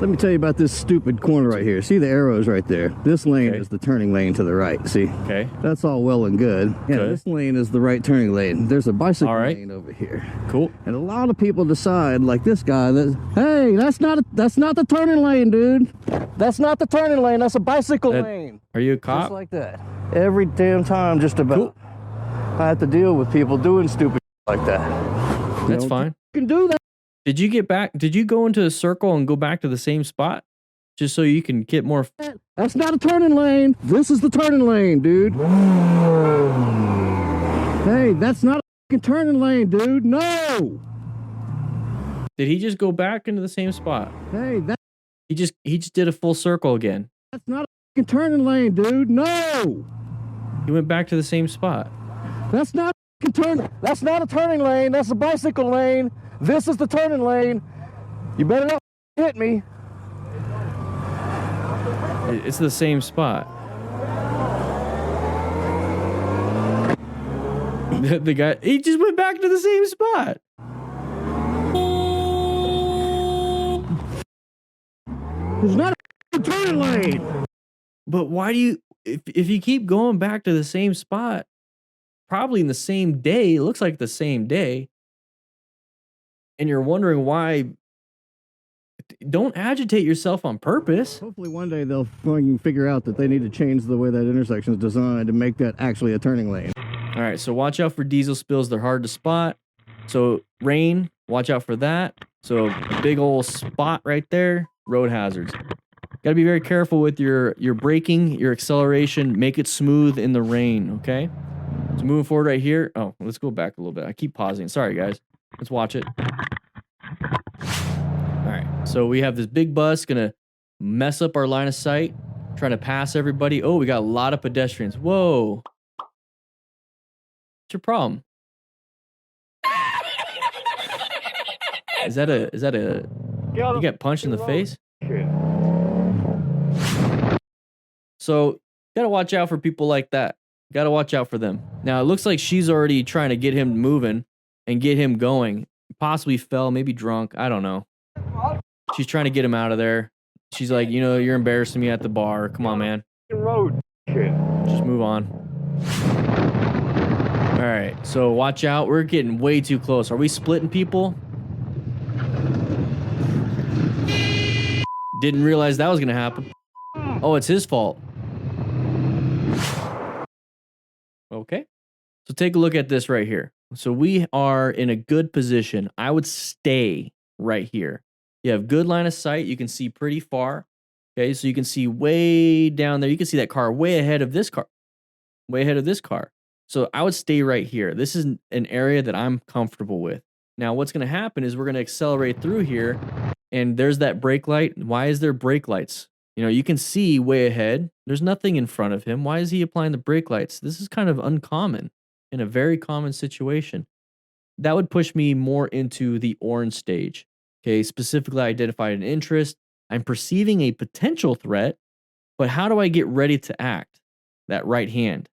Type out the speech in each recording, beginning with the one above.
Let me tell you about this stupid corner right here. See the arrows right there? This lane Okay. is the turning lane to the right. See? Okay. That's all well and good. Yeah, Good. this lane is the right turning lane. There's a bicycle All right. lane over here. Cool. And a lot of people decide, like this guy, that hey, that's not the turning lane, dude. That's not the turning lane. That's a bicycle lane. Are you a Just cop? like that. Every damn time, just about. Cool. I have to deal with people doing stupid like that. That's fine. You can do that. Did you get back? Did you go into a circle and go back to the same spot? Just so you can get more. That's not a turning lane. This is the turning lane, dude. Hey, that's not a turning lane, dude. No. Did he just go back into the same spot? Hey, He just did a full circle again. that's not a turning lane, dude. No. He went back to the same spot. That's not a That's not a turning lane. That's a bicycle lane. This is the turning lane. You better not hit me. It's the same spot. The guy, he just went back to the same spot. It's not a turning lane. But why do you, if you keep going back to the same spot, probably in the same day, it looks like the same day, and you're wondering why, don't agitate yourself on purpose. Hopefully one day they'll fucking figure out that they need to change the way that intersection is designed to make that actually a turning lane. All right, so watch out for diesel spills. They're hard to spot. So rain, watch out for that. So big old spot right there, road hazards. Got to be very careful with your braking, your acceleration. Make it smooth in the rain, okay? So moving forward right here. Oh, let's go back a little bit. I keep pausing. Sorry, guys. Let's watch it. All right, so we have this big bus gonna mess up our line of sight, trying to pass everybody. Oh, we got a lot of pedestrians. Whoa. What's your problem? Is that a you got punched in the face? So gotta watch out for people like that. Gotta watch out for them. Now it looks like she's already trying to get him moving and get him going. Possibly fell, maybe drunk. I don't know. She's trying to get him out of there. She's like, you know, you're embarrassing me at the bar. Come on, man. Just move on. All right, so watch out. We're getting way too close. Are we splitting people? Didn't realize that was gonna happen. Oh, it's his fault. Okay. So take a look at this right here. So we are in a good position. I would stay right here. You have good line of sight. You can see pretty far. Okay, so you can see way down there. You can see that car way ahead of this car. Way ahead of this car. So I would stay right here. This is an area that I'm comfortable with. Now what's going to happen is we're going to accelerate through here, and there's that brake light. Why is there brake lights? You know, you can see way ahead. There's nothing in front of him. Why is he applying the brake lights? This is kind of uncommon in a very common situation. That would push me more into the orange stage. Okay, specifically identified an interest. I'm perceiving a potential threat, but how do I get ready to act? That right hand.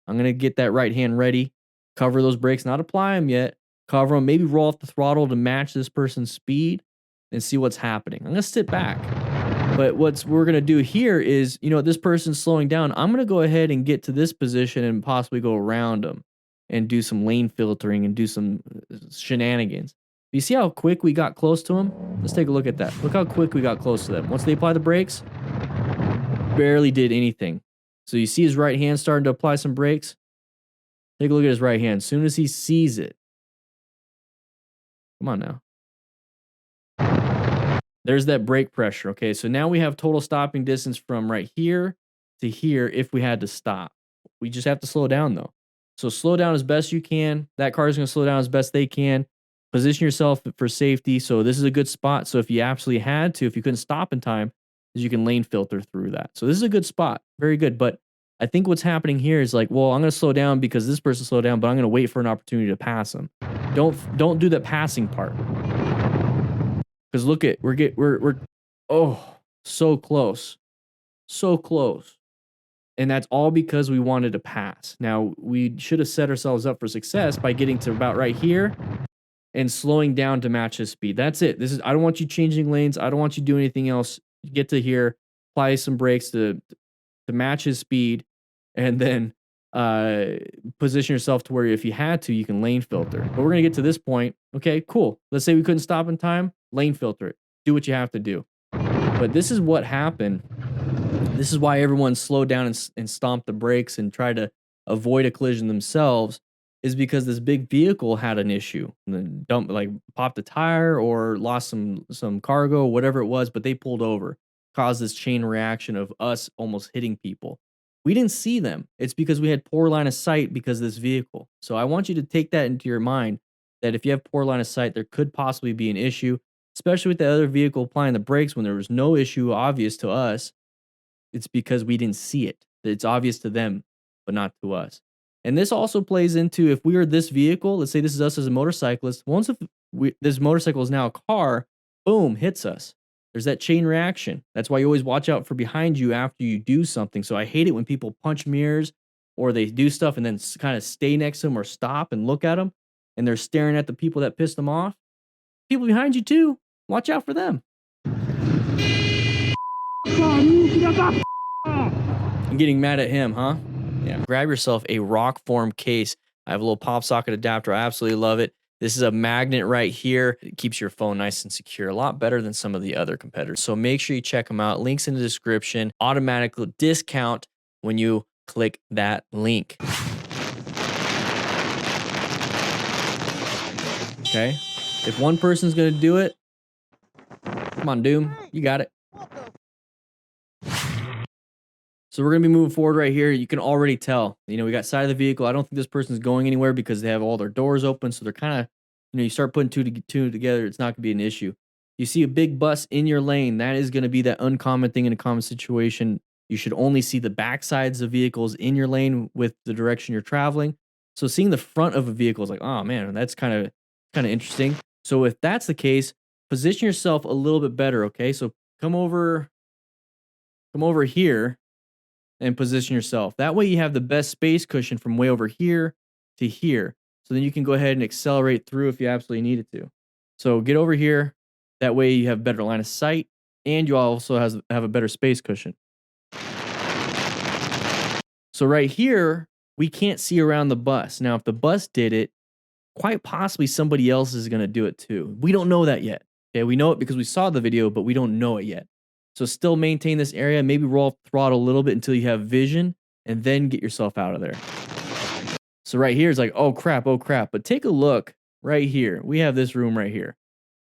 I'm going to get that right hand ready, cover those brakes, not apply them yet, cover them, maybe roll off the throttle to match this person's speed and see what's happening. I'm going to sit back. But what we're going to do here is, you know, this person's slowing down. I'm going to go ahead and get to this position and possibly go around them and do some lane filtering and do some shenanigans. You see how quick we got close to them? Let's take a look at that. Look how quick we got close to them. Once they apply the brakes, barely did anything. So you see his right hand starting to apply some brakes. Take a look at his right hand. As soon as he sees it. Come on now. There's that brake pressure. Okay, so now we have total stopping distance from right here to here if we had to stop. We just have to slow down though. So slow down as best you can. That car is going to slow down as best they can. Position yourself for safety. So this is a good spot. So if you absolutely had to, if you couldn't stop in time, you can lane filter through that. So this is a good spot. Very good. But I think what's happening here is like, well, I'm going to slow down because this person slowed down, but I'm going to wait for an opportunity to pass them. Don't do that passing part. Because look at, we're oh, so close. So close. And that's all because we wanted to pass. Now, we should have set ourselves up for success by getting to about right here and slowing down to match his speed. That's it. I don't want you changing lanes. I don't want you doing anything else. Get to here, apply some brakes to match his speed, and then position yourself to where if you had to, you can lane filter. But we're gonna get to this point. Okay, cool. Let's say we couldn't stop in time, lane filter it. Do what you have to do. But this is what happened. This is why everyone slowed down and stomped the brakes and tried to avoid a collision themselves, is because this big vehicle had an issue. And then popped a tire or lost some cargo, whatever it was, but they pulled over, caused this chain reaction of us almost hitting people. We didn't see them. It's because we had poor line of sight because of this vehicle. So I want you to take that into your mind, that if you have poor line of sight, there could possibly be an issue, especially with the other vehicle applying the brakes when there was no issue obvious to us. It's because we didn't see it. It's obvious to them, but not to us. And this also plays into, if we are this vehicle, let's say this is us as a motorcyclist, once this motorcycle is now a car, boom, hits us. There's that chain reaction. That's why you always watch out for behind you after you do something. So I hate it when people punch mirrors or they do stuff and then kind of stay next to them or stop and look at them and they're staring at the people that pissed them off. People behind you too, watch out for them. I'm getting mad at him, huh? Yeah. Grab yourself a rock form case. I have a little pop socket adapter. I absolutely love it. This is a magnet right here. It keeps your phone nice and secure, a lot better than some of the other competitors. So make sure you check them out. Links in the description. Automatic discount when you click that link. Okay. If one person's going to do it, come on, Doom. You got it. So we're going to be moving forward right here. You can already tell, we got side of the vehicle. I don't think this person's going anywhere because they have all their doors open. So they're kind of, you start putting two together, it's not going to be an issue. You see a big bus in your lane. That is going to be that uncommon thing in a common situation. You should only see the back sides of vehicles in your lane with the direction you're traveling. So seeing the front of a vehicle is like, oh man, that's kind of interesting. So if that's the case, position yourself a little bit better. Okay. So come over here and position yourself. That way you have the best space cushion from way over here to here. So then you can go ahead and accelerate through if you absolutely needed to. So get over here. That way you have better line of sight and you also have a better space cushion. So right here, we can't see around the bus. Now, if the bus did it, quite possibly somebody else is going to do it too. We don't know that yet. Okay, we know it because we saw the video, but we don't know it yet. So still maintain this area, maybe roll throttle a little bit until you have vision, and then get yourself out of there. So right here is like, oh crap. But take a look right here. We have this room right here.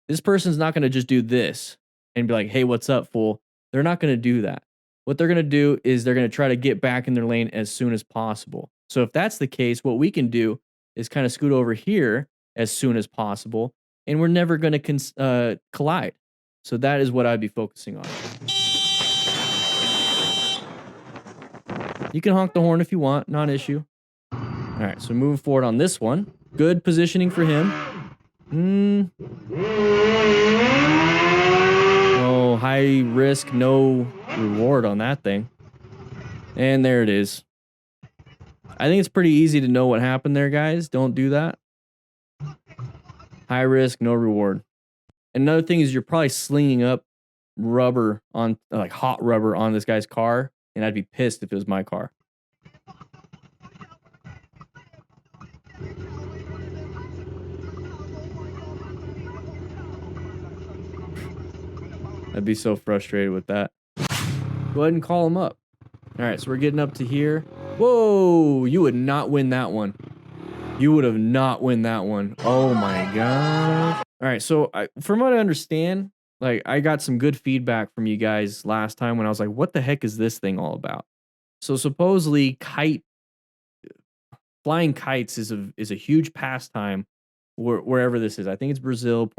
This person's not going to just do this and be like, hey, what's up, fool? They're not going to do that. What they're going to do is they're going to try to get back in their lane as soon as possible. So if that's the case, what we can do is kind of scoot over here as soon as possible, and we're never going to collide. So that is what I'd be focusing on. You can honk the horn if you want, not an issue. All right, so moving forward on this one. Good positioning for him. Oh, high risk, no reward on that thing. And there it is. I think it's pretty easy to know what happened there, guys. Don't do that. High risk, no reward. Another thing is you're probably slinging up rubber on, like hot rubber on this guy's car, and I'd be pissed if it was my car. I'd be so frustrated with that. Go ahead and call him up. All right, so we're getting up to here. Whoa, you would not win that one. You would have not win that one. Oh my gosh. All right, so from what I understand, like I got some good feedback from you guys last time when I was like, what the heck is this thing all about? So supposedly flying kites is a huge pastime wherever this is. I think it's Brazil,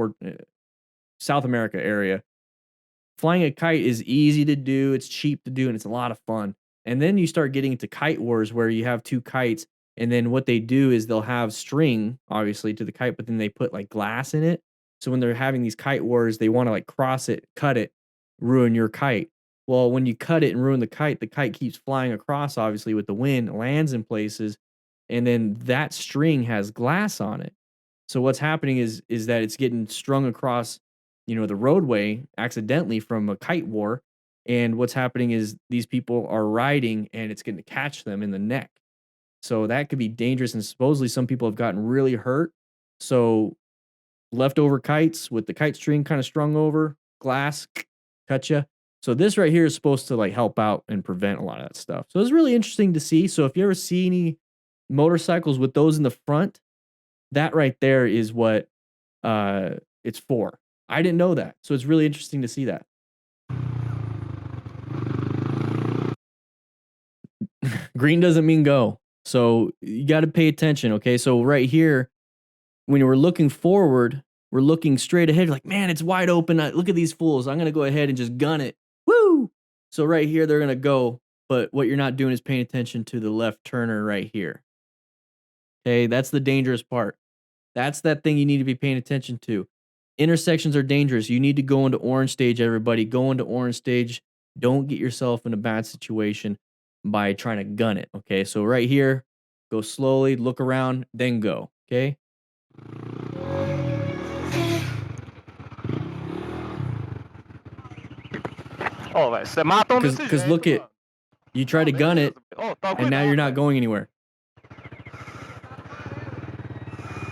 South America area. Flying a kite is easy to do, it's cheap to do, and it's a lot of fun. And then you start getting into kite wars where you have two kites, and then what they do is they'll have string, obviously, to the kite, but then they put like glass in it. So when they're having these kite wars, they want to like cross it, cut it, ruin your kite. Well, when you cut it and ruin the kite keeps flying across, obviously, with the wind, lands in places, and then that string has glass on it. So what's happening is that it's getting strung across, you know, the roadway accidentally from a kite war. And what's happening is these people are riding and it's going to catch them in the neck. So that could be dangerous. And supposedly some people have gotten really hurt. So leftover kites with the kite string kind of strung over, glass, cut you. So this right here is supposed to like help out and prevent a lot of that stuff. So it's really interesting to see. So if you ever see any motorcycles with those in the front, that right there is what it's for. I didn't know that. So it's really interesting to see that. Green doesn't mean go. So you got to pay attention. Okay. So right here, when we're looking forward, we're looking straight ahead. You're like, man, it's wide open. Look at these fools. I'm going to go ahead and just gun it. Woo. So right here, they're going to go. But what you're not doing is paying attention to the left turner right here. Okay. That's the dangerous part. That's that thing you need to be paying attention to. Intersections are dangerous. You need to go into orange stage, everybody. Go into orange stage. Don't get yourself in a bad situation by trying to gun it. Okay. So right here, go slowly, look around, then go. Okay. Oh, ouais, c'est Maton Because look at, you try to gun it, and now you're not going anywhere.